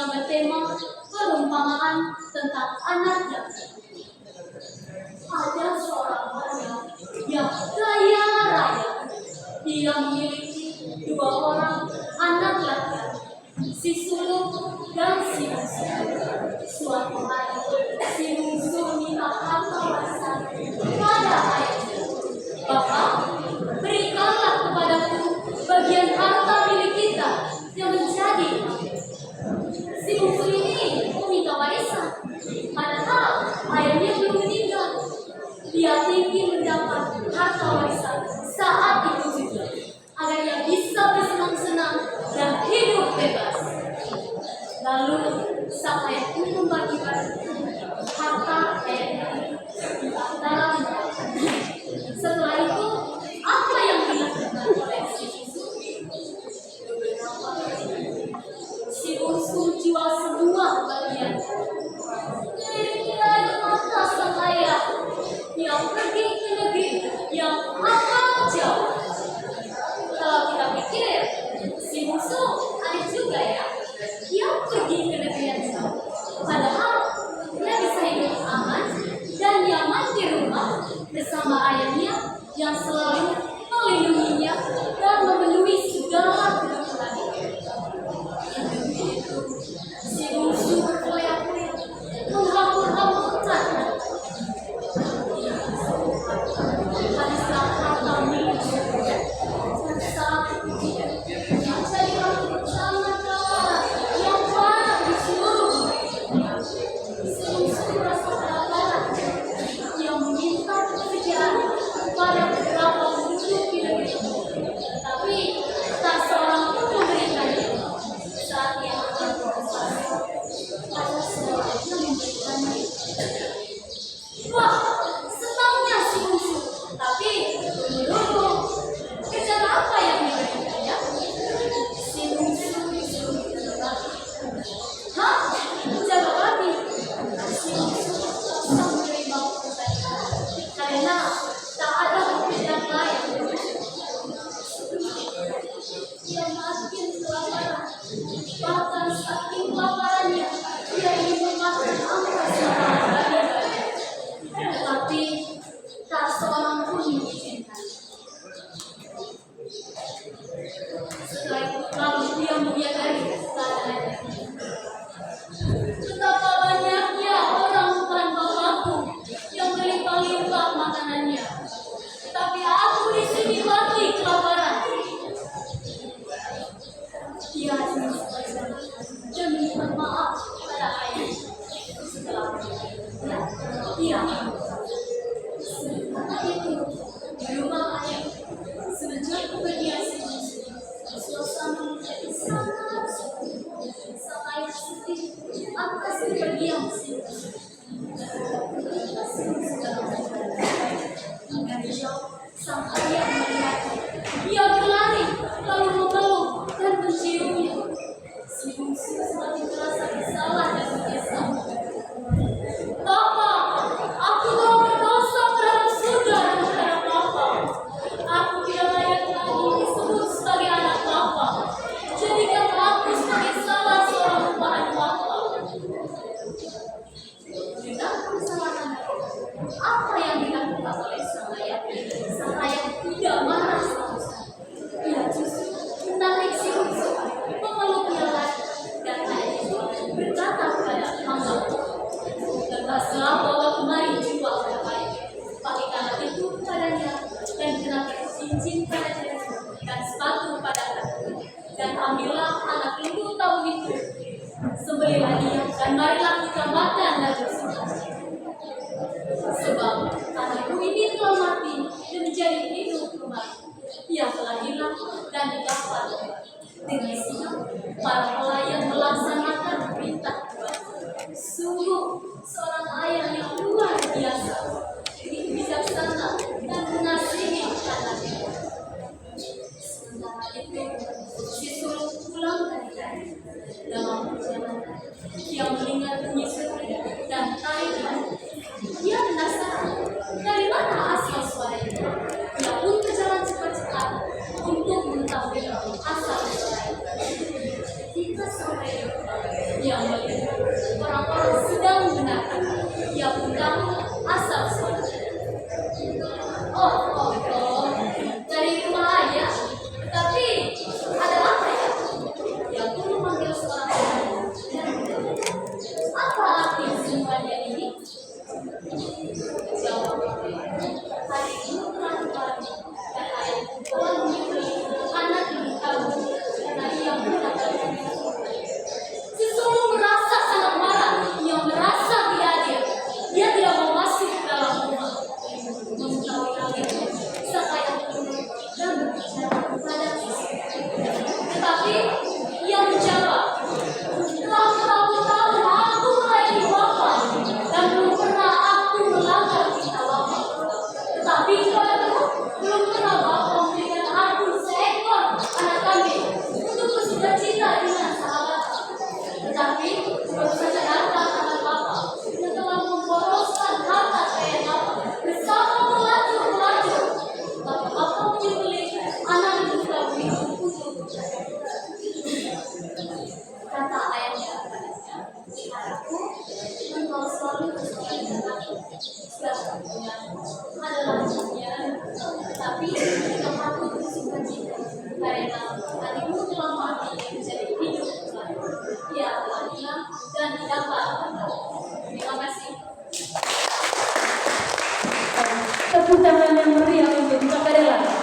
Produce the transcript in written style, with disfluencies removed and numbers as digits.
yang bertema perumpamaan tentang anak yatim. Ada seorang pria yang kaya raya. Dia memiliki 2 orang anak laki-laki, si sulung dan si bungsu. Suatu hari, si bungsu minta harta warisan pada ayahnya. Bapak, berikanlah kepadaku bagian harta milik kita yang menjadi. Si bungsu ini meminta warisan, padahal ayahnya belum meninggal. Dia ingin mendapat harta warisan saat itu juga, agar ia bisa bersenang-senang dan hidup bebas. Lalu sang ayah pun membagikan harta ayahnya di antara mereka. Setelah itu, apa yang dilakukan oleh si bungsu? Si bungsu jual semua bagian dari mata sang ayah yang pergi ke negeri yang amat jauh. Kalau kita pikir, si bungsu aneh juga ya. Dia pergi ke negeri yang jauh, padahal dia bisa hidup aman dan nyaman di rumah bersama ayahnya yang selalu melindunginya dan memenuhi segala kebutuhannya. Si bungsu berkeliling menghambur-hamburkan habislah harta miliknya. Dan saat itu terjadilah bencana yang parah di seluruh dunia. Si bungsu merasa kelaparan. Dia meminta pekerjaan kepada beberapa penduduk di negeri itu, tapi tak seorang pun memberikannya. Saat ia akan berpuasa, ada seorang yang memberikannya. Wah, senangnya si bungsu. Tapi dulu kerjaan apa yang diberikannya? Si bungsu disuruh menjaga babi. Hah? Menjaga babi? Si bungsu tak menerima pekerjaan karena tak ada pekerjaan lain. Dia makin kelaparan. Bahkan saking kelaparannya, dia ingin memakan angka seorang babi. Tetapi tak seorang pun mengizinkan. Setelah itu lalu dia menyadari keadaannya. Betapa banyaknya orang bukan bapakku yang berlimpah-limpah makanannya, tapi aku di sini mati kelaparan. Dia hanya dan minta maaf pada ayah. Setelah dia sementara itu di rumah ayah, sejak kepergian si bungsu, suasana menjadi sangat sunyi. Sang ayah sedih atas kepergian si bungsu. Dari jauh, sang ayah melihatnya. Dia berlari lalu memeluk dan menciumnya. Si bungsu semakin merasa bersalah dan menyesal. Bapak, aku telah berdosa terhadap surga dan terhadap Bapak. Aku tidak layak lagi disebut sebagai anak Bapak. Jadikan aku sebagai salah seorang umpahan Bapak. Dengan kesalahan apa yang dilakukan oleh sang ayah? Sang ayah tidak marah sama sekali. Ia justru menarik si bungsu, memeluknya lagi, dan ayah itu berkata kepada hamba-hamba, "Tegaslah bawa kemari jubah terbaik. Pakaikanlah itu padanya dan kenakan cincin padanya dan sepatu pada kaki. Dan ambillah anak lembu tahun itu, sembelihlah dia dan marilah kita makan dan bersuka-cita. Sebab anakku ini telah mati dan menjadi hidup kembali. Ia telah hilang dan didapat kembali." Dengan sigap para pelayan melaksanakan perintah Tuhan. Sungguh seorang ayah yang luar biasa, bijaksana dan mengasihi anaknya. Sementara itu, si sulung pulang dari tadi. Dalam perjalanan, dia mendengar bunyi seruling dan tarian. Dia penasaran dari mana asal suara itu. Dia pun berjalan cepat-cepat untuk mengetahui asal suara itu. Ketika sampai di Yang melihat orang-orang sedang mendengarkan, ia pun tahu asal suaranya. Oh, dari rumah ayah. Tapi ada apa ya? Ia pun memanggil seorang teman. Apa arti semuanya ini? Jawab, hari ini telah kembali dan ayahku telah menyukai anak ibu kamu karena ia mendapatkan si sulung merasa sangat marah. Ia merasa tidak adil. Dia tidak mau masuk ke dalam rumah. Mengetahui hal itu, sang ayah turun dan berbicara kepada sisi. Tetapi ia menjawab, telah bertahun-tahun aku melayani Bapak dan belum pernah aku melanggar perintah Bapak. Tetapi kepadamu belum pernah Bapak memberikan aku seekor anak kambing untuk bersuka-cita dengan sahabat. Tetapi baru saja datang anak Bapak yang telah memboroskan harta kekayaan Bapak bersama pelacur-pelacur. Maka Bapak menyembelih anak ibu kamu itu untuk kata ayahnya kepadanya, anakku, engkau selalu bersuka dengan aku. Satu-satunya adalah dunia, tetapi kita patut bersuka cita karena adikmu telah mati menjadi hidup kembali. Ia telah hilang dan dapat kembali. Terima kasih. Tepuk tangan yang meriah untuk Kak Adela.